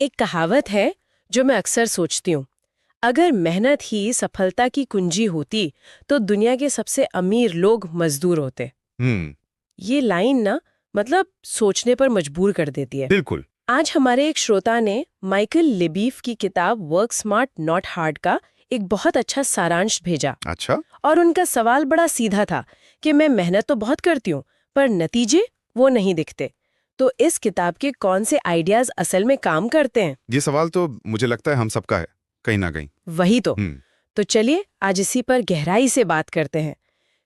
एक कहावत है जो मैं अक्सर सोचती हूँ, अगर मेहनत ही सफलता की कुंजी होती तो दुनिया के सबसे अमीर लोग मजदूर होते। हम्म। ये लाइन ना मतलब सोचने पर मजबूर कर देती है। बिल्कुल। आज हमारे एक श्रोता ने माइकल लिबीफ की किताब वर्क स्मार्ट नॉट हार्ड का एक बहुत अच्छा सारांश भेजा। अच्छा। और उनका सवाल बड़ा सीधा था कि मैं मेहनत तो बहुत करती हूँ पर नतीजे वो नहीं दिखते। तो इस किताब के कौन से आइडियाज असल में काम करते हैं? ये सवाल तो मुझे लगता है हम सबका है, कहीं ना कहीं। वही तो। हम्म। तो चलिए आज इसी पर गहराई से बात करते हैं।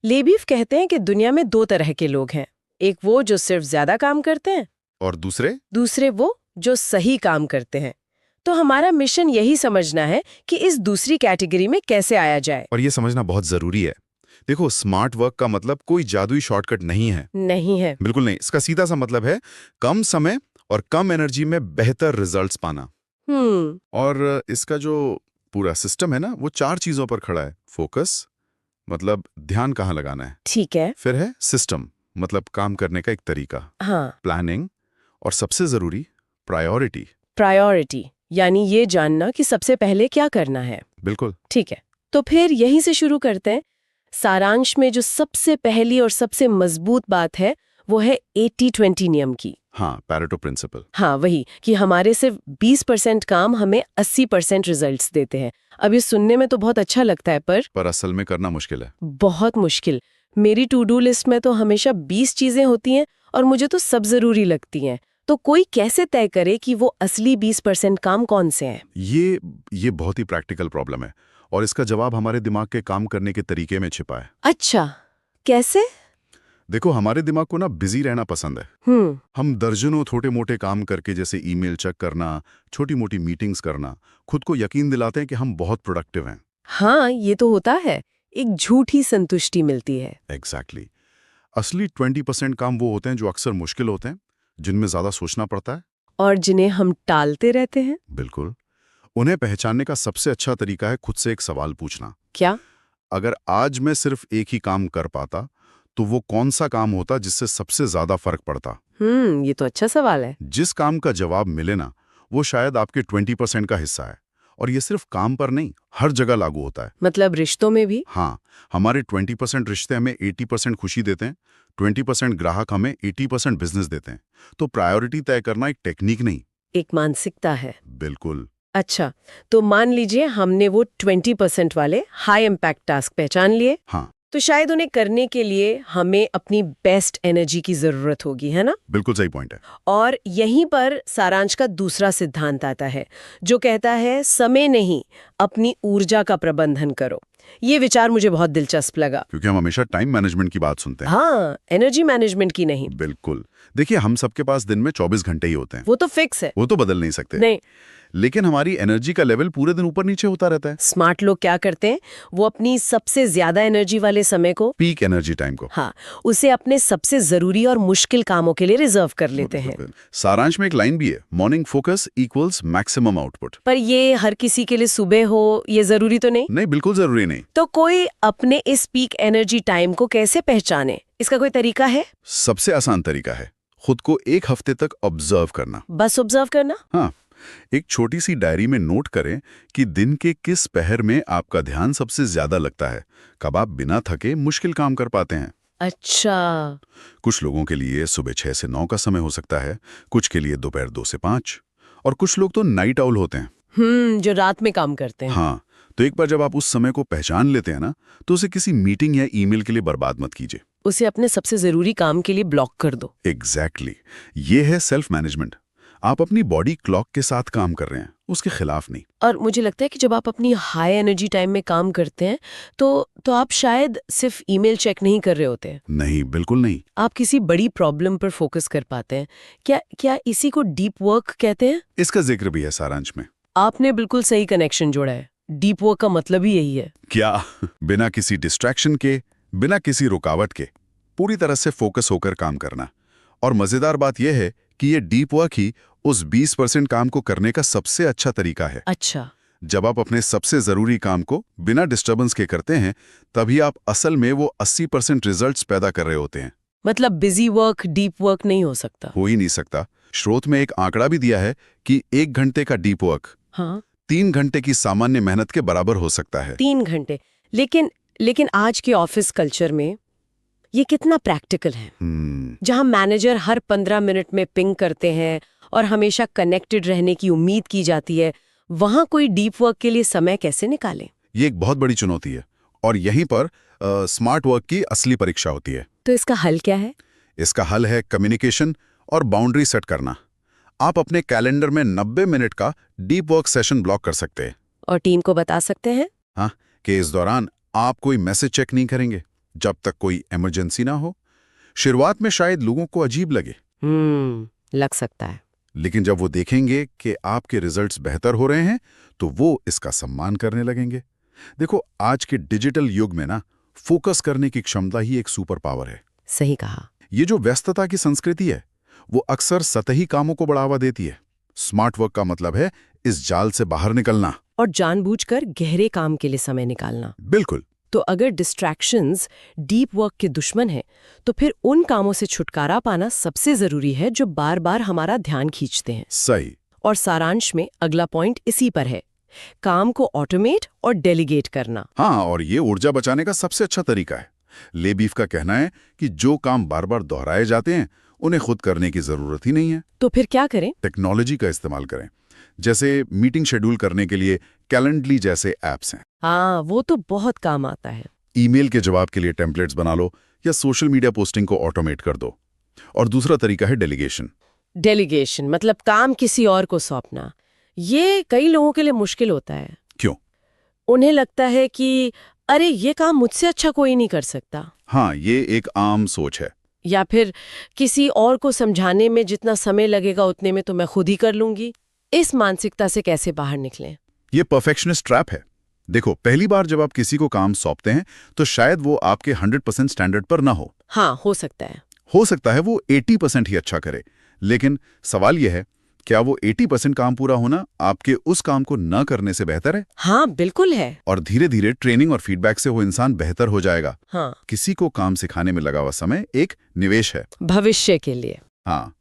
लेबीफ कहते हैं कि दुनिया में दो तरह के लोग हैं, एक वो जो सिर्फ ज्यादा काम करते हैं और दूसरे वो जो सही काम करते हैं। तो हमारा मिशन यही समझना है कि इस दूसरी कैटेगरी में कैसे आया जाए। और ये समझना बहुत जरूरी है। देखो, स्मार्ट वर्क का मतलब कोई जादुई शॉर्टकट नहीं है। नहीं है। बिल्कुल नहीं। इसका सीधा सा मतलब है कम समय और कम एनर्जी में बेहतर रिजल्ट्स पाना। और इसका जो पूरा सिस्टम है ना, वो 4 चीजों पर खड़ा है। फोकस मतलब ध्यान कहाँ लगाना है। ठीक है। फिर है सिस्टम मतलब काम करने का एक तरीका। हाँ। प्लानिंग। और सबसे जरूरी प्रायोरिटी। प्रायोरिटी यानी ये जानना कि सबसे पहले क्या करना है। बिल्कुल। ठीक है, तो फिर यहीं से शुरू करते हैं। सारांश में जो सबसे पहली और सबसे मजबूत बात है वो है 80-20 नियम की। हाँ, पैरेटो प्रिंसिपल। हाँ, वही कि हमारे सिर्फ 20% काम हमें 80% रिजल्ट्स देते हैं। अब ये सुनने में तो बहुत अच्छा लगता है पर असल में करना मुश्किल है। बहुत मुश्किल। मेरी टू डू लिस्ट में तो हमेशा 20 चीजें होती हैं और मुझे तो सब जरूरी लगती हैं। तो कोई कैसे तय करे कि वो असली 20% काम कौन से हैं? ये बहुत ही प्रैक्टिकल प्रॉब्लम है और इसका जवाब हमारे दिमाग के काम करने के तरीके में छिपा है। अच्छा, कैसे? देखो, हमारे दिमाग को ना बिजी रहना पसंद है। हम दर्जनों छोटे मोटे काम करके, जैसे ईमेल चेक करना, छोटी मोटी मीटिंग्स करना, खुद को यकीन दिलाते हैं कि हम बहुत प्रोडक्टिव हैं। हाँ, ये तो होता है। एक झूठी संतुष्टि मिलती है। एग्जैक्टली। असली 20% काम वो होते हैं जो अक्सर मुश्किल होते हैं, जिनमें ज्यादा सोचना पड़ता है और जिन्हें हम टालते रहते हैं। बिल्कुल। उन्हें पहचानने का सबसे अच्छा तरीका है खुद से एक सवाल पूछना। क्या? अगर आज मैं सिर्फ एक ही काम कर पाता तो वो कौन सा काम होता जिससे सबसे ज्यादा फर्क पड़ता। ये तो अच्छा सवाल है। जिस काम का जवाब मिले ना, वो शायद आपके 20% का हिस्सा है। और ये सिर्फ काम पर नहीं, हर जगह लागू होता है। मतलब रिश्तों में भी? हाँ, हमारे 20% रिश्ते हमें 80% खुशी देते हैं, 20% ग्राहक हमें 80% बिजनेस देते हैं। तो प्रायोरिटी तय करना एक टेक्निक नहीं, एक मानसिकता है। बिल्कुल। अच्छा, तो मान लीजिए हमने वो 20% वाले हाई इम्पैक्ट टास्क पहचान लिए। हाँ, तो शायद उन्हें करने के लिए हमें अपनी बेस्ट एनर्जी की जरूरत होगी, है ना? बिल्कुल सही पॉइंट है। और यहीं पर सारांश का दूसरा सिद्धांत आता है जो कहता है समय नहीं, अपनी ऊर्जा का प्रबंधन करो। ये विचार मुझे बहुत दिलचस्प लगा। क्योंकि हम हमेशा टाइम मैनेजमेंट की बात सुनते हैं। हाँ, एनर्जी मैनेजमेंट की नहीं। बिल्कुल। देखिए, हम सबके पास दिन में 24 घंटे ही होते हैं। वो तो फिक्स है। वो तो बदल नहीं सकते। नहीं। लेकिन हमारी एनर्जी का लेवल पूरे दिन ऊपर नीचे होता रहता है। स्मार्ट लोग क्या करते हैं, वो अपनी सबसे ज्यादा एनर्जी वाले समय को, पीक एनर्जी टाइम को, हाँ, उसे अपने सबसे जरूरी और मुश्किल कामों के लिए रिजर्व कर लेते हैं। सारांश में एक लाइन भी है, morning focus equals maximum output. पर ये हर किसी के लिए सुबह हो ये जरूरी तो नहीं। नहीं, बिल्कुल जरूरी नहीं। तो कोई अपने इस पीक एनर्जी टाइम को कैसे पहचाने, इसका कोई तरीका है? सबसे आसान तरीका है खुद को एक हफ्ते तक ऑब्जर्व करना। बस ऑब्जर्व करना? हाँ, एक छोटी सी डायरी में नोट करें कि दिन के किस पहर में आपका ध्यान सबसे ज्यादा लगता है, कब आप बिना थके मुश्किल काम कर पाते हैं। अच्छा। कुछ लोगों के लिए सुबह 6 से 9 का समय हो सकता है, कुछ के लिए दोपहर 2 से 5, और कुछ लोग तो नाइट आउल होते हैं। जो रात में काम करते हैं। हाँ, तो एक बार जब आप उस समय को पहचान लेते हैं ना, तो उसे किसी मीटिंग या ईमेल के लिए बर्बाद मत कीजिए। उसे अपने सबसे जरूरी काम के लिए ब्लॉक कर दो। एग्जैक्टली। ये है सेल्फ मैनेजमेंट। आप अपनी बॉडी क्लॉक के साथ काम कर रहे हैं, उसके खिलाफ नहीं। और मुझे लगता है कि जब आप अपनी हाई एनर्जी टाइम में काम करते हैं तो आप शायद सिर्फ ईमेल चेक नहीं कर रहे होते हैं। नहीं, बिल्कुल नहीं। आप किसी बड़ी प्रॉब्लम पर फोकस कर पाते हैं। क्या इसी को डीप वर्क कहते हैं? इसका जिक्र भी है सारांश में। आपने बिल्कुल सही कनेक्शन जोड़ा है। डीप वर्क का मतलब ही यही है। क्या? बिना किसी डिस्ट्रैक्शन के, बिना किसी रुकावट के, पूरी तरह से फोकस होकर काम करना। और मजेदार बात यह है कि ये डीप वर्क ही उस 20% काम को करने का सबसे अच्छा तरीका है। अच्छा। जब आप अपने सबसे जरूरी काम को बिना डिस्टर्बेंस के करते हैं, तभी आप असल में वो 80% रिजल्ट्स पैदा कर रहे होते हैं। मतलब बिजी वर्क डीप वर्क नहीं हो सकता। हो ही नहीं सकता। स्रोत में एक आंकड़ा भी दिया है कि 1 घंटे का डीप वर्क हाँ 3 घंटे की सामान्य मेहनत के बराबर हो सकता है। 3 घंटे। लेकिन आज के ऑफिस कल्चर में ये कितना प्रैक्टिकल है, जहां मैनेजर हर 15 मिनट में पिंग करते हैं और हमेशा कनेक्टेड रहने की उम्मीद की जाती है, वहां कोई डीप वर्क के लिए समय कैसे निकालें? ये एक बहुत बड़ी चुनौती है और यहीं पर स्मार्ट वर्क की असली परीक्षा होती है। तो इसका हल क्या है? इसका हल है कम्युनिकेशन और बाउंड्री सेट करना। आप अपने कैलेंडर में 90 मिनट का डीप वर्क सेशन ब्लॉक कर सकते हैं। और टीम को बता सकते हैं हाँ, कि इस दौरान आप कोई मैसेज चेक नहीं करेंगे जब तक कोई इमरजेंसी ना हो। शुरुआत में शायद लोगों को अजीब लगे, लग सकता है। लेकिन जब वो देखेंगे कि आपके रिजल्ट्स बेहतर हो रहे हैं तो वो इसका सम्मान करने लगेंगे। देखो, आज के डिजिटल युग में ना फोकस करने की क्षमता ही एक सुपर पावर है। सही कहा। ये जो व्यस्तता की संस्कृति है वो अक्सर सतही कामों को बढ़ावा देती है। स्मार्ट वर्क का मतलब है इस जाल से बाहर निकलना और जानबूझकर गहरे काम के लिए समय निकालना। बिल्कुल। तो अगर डिस्ट्रैक्शंस डीप वर्क के दुश्मन हैं, तो फिर उन कामों से छुटकारा पाना सबसे जरूरी है जो बार बार हमारा ध्यान खींचते हैं। सही। और सारांश में अगला पॉइंट इसी पर है, काम को ऑटोमेट और डेलीगेट करना। हाँ, और ये ऊर्जा बचाने का सबसे अच्छा तरीका है। लेबीफ का कहना है कि जो काम बार बार दोहराए जाते हैं उन्हें खुद करने की जरूरत ही नहीं है। तो फिर क्या करें? टेक्नोलॉजी का इस्तेमाल करें। जैसे मीटिंग शेड्यूल करने के लिए कैलेंडली जैसे ऐप्स हैं। हाँ, वो तो बहुत काम आता है। ईमेल के जवाब के लिए टेम्पलेट्स बना लो या सोशल मीडिया पोस्टिंग को ऑटोमेट कर दो। और दूसरा तरीका है डेलीगेशन। डेलीगेशन मतलब काम किसी और को सौंपना। ये कई लोगों के लिए मुश्किल होता है। क्यों? उन्हें लगता है कि अरे ये काम मुझसे अच्छा कोई नहीं कर सकता। हाँ, ये एक आम सोच है। या फिर किसी और को समझाने में जितना समय लगेगा उतने में तो मैं खुद ही कर लूंगी। इस मानसिकता से कैसे बाहर निकलें? ये परफेक्शनिस्ट ट्रैप है। देखो, पहली बार जब आप किसी को काम सौंपते हैं तो शायद वो आपके 100% स्टैंडर्ड पर ना हो। हाँ, हो सकता है। हो सकता है वो 80% ही अच्छा करे। लेकिन सवाल यह है, क्या वो 80% काम पूरा होना आपके उस काम को न करने से बेहतर है? हाँ, बिल्कुल है। और धीरे धीरे ट्रेनिंग और फीडबैक से वो इंसान बेहतर हो जाएगा। हाँ, किसी को काम सिखाने में लगा हुआ समय एक निवेश है, भविष्य के लिए। हाँ,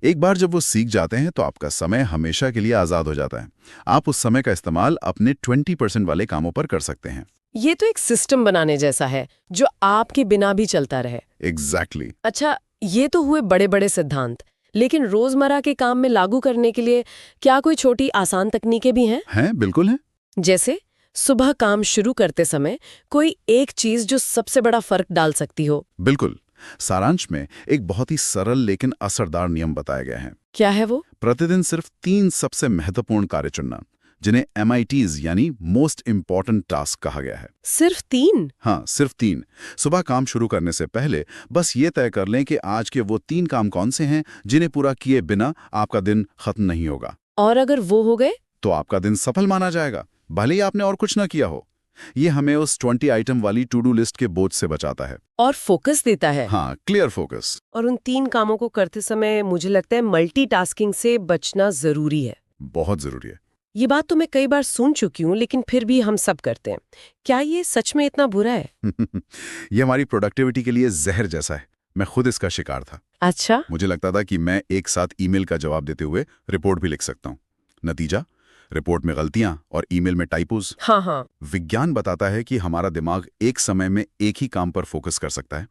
एक बार जब वो सीख जाते हैं तो आपका समय हमेशा के लिए आजाद हो जाता है। आप उस समय का इस्तेमाल अपने 20% वाले कामों पर कर सकते हैं। ये तो एक सिस्टम बनाने जैसा है जो आपके बिना भी चलता रहे। एग्जैक्टली। अच्छा, ये तो हुए बड़े बड़े सिद्धांत, लेकिन रोजमर्रा के काम में लागू करने के लिए क्या कोई छोटी आसान तकनीकें भी हैं? हैं, बिल्कुल हैं। जैसे सुबह काम शुरू करते समय कोई एक चीज जो सबसे बड़ा फर्क डाल सकती हो? बिल्कुल। सारांश में एक बहुत ही सरल लेकिन असरदार नियम बताया गया है। क्या है वो? प्रतिदिन सिर्फ 3 सबसे महत्वपूर्ण कार्य चुनना, जिन्हें MITs यानी मोस्ट इम्पॉर्टेंट टास्क कहा गया है। सिर्फ 3? हाँ, सिर्फ 3। सुबह काम शुरू करने से पहले बस ये तय कर लें कि आज के वो 3 काम कौन से हैं जिन्हें पूरा किए बिना आपका दिन खत्म नहीं होगा। और अगर वो हो गए तो आपका दिन सफल माना जाएगा, भले ही आपने और कुछ ना किया हो। ये हमें उस 20 आइटम वाली टू डू लिस्ट के बोझ से बचाता है और फोकस देता है। हाँ, क्लियर फोकस। और उन 3 कामों को करते समय मुझे लगता है मल्टीटास्किंग से बचना जरूरी है। बहुत जरूरी है। ये बात तो मैं कई बार सुन चुकी हूँ, लेकिन फिर भी हम सब करते हैं। क्या ये सच में इतना बुरा है? ये हमारी प्रोडक्टिविटी के लिए जहर जैसा है। मैं खुद इसका शिकार था। अच्छा। मुझे लगता था कि मैं एक साथ ईमेल का जवाब देते हुए रिपोर्ट भी लिख सकता हूँ। नतीजा, रिपोर्ट में गलतियां और ईमेल में टाइपोज। हाँ। विज्ञान बताता है कि हमारा दिमाग एक समय में एक ही काम पर फोकस कर सकता है।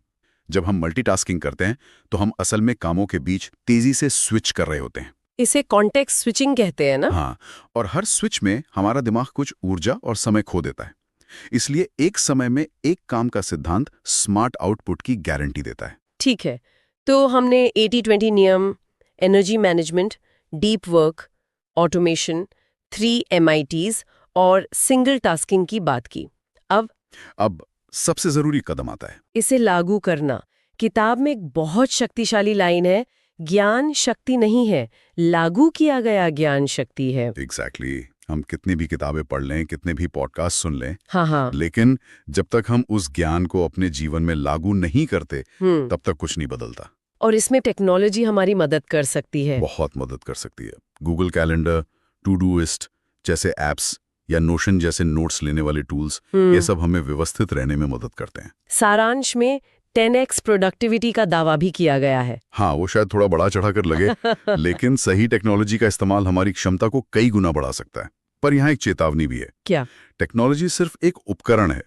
जब हम मल्टीटास्किंग करते हैं तो हम असल में कामों के बीच तेजी से स्विच कर रहे होते हैं। इसे कॉन्टेक्स्ट स्विचिंग कहते हैं ना? हाँ, और हर स्विच में हमारा दिमाग कुछ ऊर्जा और समय खो देता है। इसलिए एक समय में एक काम का सिद्धांत स्मार्ट आउटपुट की गारंटी देता है। ठीक है, तो हमने 80-20 नियम, energy management, deep work, automation, 3 MITs और सिंगल टास्किंग की बात की। अब सबसे जरूरी कदम आता है, इसे लागू करना। किताब में एक बहुत शक्तिशाली लाइन है, ज्ञान शक्ति नहीं है, लागू किया गया ज्ञान शक्ति है। एग्जैक्टली। हम कितनी भी किताबें पढ़ लें, कितने भी पॉडकास्ट सुन लें, हाँ, लेकिन जब तक हम उस ज्ञान को अपने जीवन में लागू नहीं करते तब तक कुछ नहीं बदलता। और इसमें टेक्नोलॉजी हमारी मदद कर सकती है। बहुत मदद कर सकती है। गूगल कैलेंडर, टूडूइस्ट जैसे एप्स या नोशन जैसे नोट्स लेने वाले टूल्स, ये सब हमें व्यवस्थित रहने में मदद करते हैं। सारांश में 10x प्रोडक्टिविटी का दावा भी किया गया है। हाँ, वो शायद थोड़ा बड़ा चढ़ा कर लगे, लेकिन सही टेक्नोलॉजी का इस्तेमाल हमारी क्षमता को कई गुना बढ़ा सकता है। पर यहाँ एक चेतावनी भी है। क्या? टेक्नोलॉजी सिर्फ एक उपकरण है,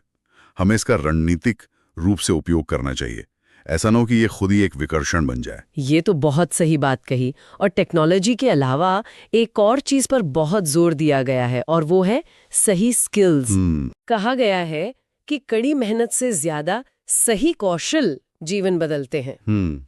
हमें इसका रणनीतिक रूप से उपयोग करना चाहिए। ऐसा न हो कि ये खुद ही एक विकर्षण बन जाए। ये तो बहुत सही बात कही। और टेक्नोलॉजी के अलावा एक और चीज पर बहुत जोर दिया गया है, और वो है सही स्किल्स। कहा गया है कि कड़ी मेहनत से ज्यादा सही कौशल जीवन बदलते हैं।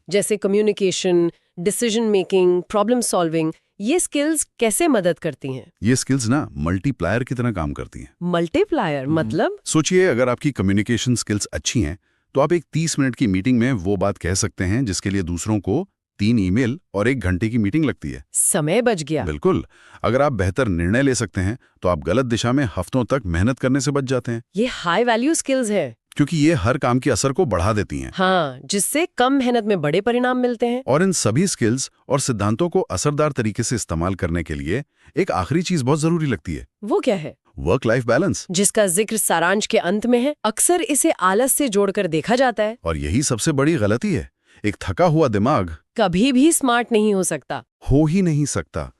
जैसे communication, decision making, problem solving. ये स्किल्स कैसे मदद करती हैं? ये स्किल्स ना मल्टीप्लायर की तरह काम करती हैं। मल्टीप्लायर मतलब? सोचिए, अगर आपकी कम्युनिकेशन स्किल्स अच्छी हैं तो आप एक 30 मिनट की मीटिंग में वो बात कह सकते हैं जिसके लिए दूसरों को 3 ईमेल और 1 घंटे की मीटिंग लगती है। समय बच गया। बिल्कुल। अगर आप बेहतर निर्णय ले सकते हैं तो आप गलत दिशा में हफ्तों तक मेहनत करने से बच जाते हैं। ये हाई वैल्यू स्किल्स है। क्योंकि ये हर काम के असर को बढ़ा देती हैं। हाँ, जिससे कम मेहनत में बड़े परिणाम मिलते हैं। और इन सभी स्किल्स और सिद्धांतों को असरदार तरीके से इस्तेमाल करने के लिए एक आखिरी चीज बहुत जरूरी लगती है। वो क्या है? वर्क लाइफ बैलेंस, जिसका जिक्र सारांश के अंत में है। अक्सर इसे आलस से जोड़कर देखा जाता है। और यही सबसे बड़ी गलती है। एक थका हुआ दिमाग कभी भी स्मार्ट नहीं हो सकता। हो ही नहीं सकता।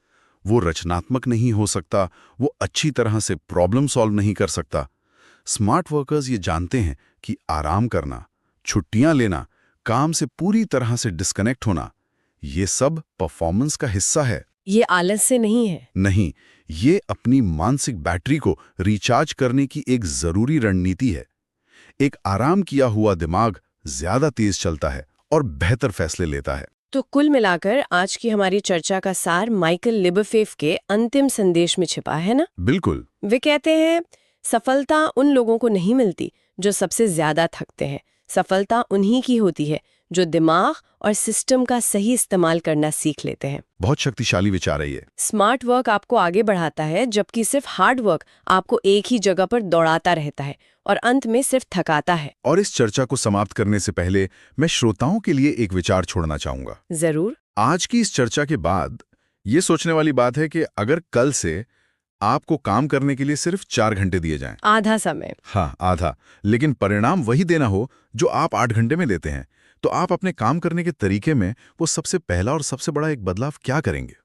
वो रचनात्मक नहीं हो सकता, वो अच्छी तरह से प्रॉब्लम सॉल्व नहीं कर सकता। स्मार्ट वर्कर्स ये जानते हैं कि आराम करना, छुट्टियां लेना, काम से पूरी तरह से डिस्कनेक्ट होना, ये सब परफॉर्मेंस का हिस्सा है। ये आलस से नहीं है। नहीं, ये अपनी मानसिक बैटरी को रिचार्ज करने की एक जरूरी रणनीति है। एक आराम किया हुआ दिमाग ज्यादा तेज चलता है और बेहतर फैसले लेता है। तो कुल मिलाकर आज की हमारी चर्चा का सार माइकल लिबरफेफ के अंतिम संदेश में छिपा है ना? बिल्कुल। वे कहते हैं, सफलता उन लोगों को नहीं मिलती जो सबसे ज्यादा थकते हैं। सफलता उन्हीं की होती है जो दिमाग और सिस्टम का सही इस्तेमाल करना सीख लेते हैं। बहुत शक्तिशाली विचार है ये। स्मार्ट वर्क आपको आगे बढ़ाता है, जबकि सिर्फ हार्ड वर्क आपको एक ही जगह पर दौड़ाता रहता है और अंत में सिर्फ थकाता है। और इस चर्चा को समाप्त करने से पहले मैं श्रोताओं के लिए एक विचार छोड़ना चाहूंगा। जरूर। आज की इस चर्चा के बाद ये सोचने वाली बात है कि अगर कल से आपको काम करने के लिए सिर्फ 4 घंटे दिए जाएं, आधा समय। हाँ, आधा, लेकिन परिणाम वही देना हो जो आप 8 घंटे में देते हैं, तो आप अपने काम करने के तरीके में वो सबसे पहला और सबसे बड़ा एक बदलाव क्या करेंगे?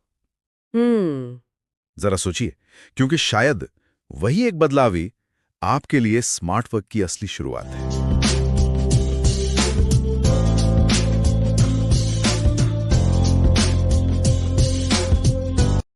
जरा सोचिए, क्योंकि शायद वही एक बदलाव ही आपके लिए स्मार्ट वर्क की असली शुरुआत है।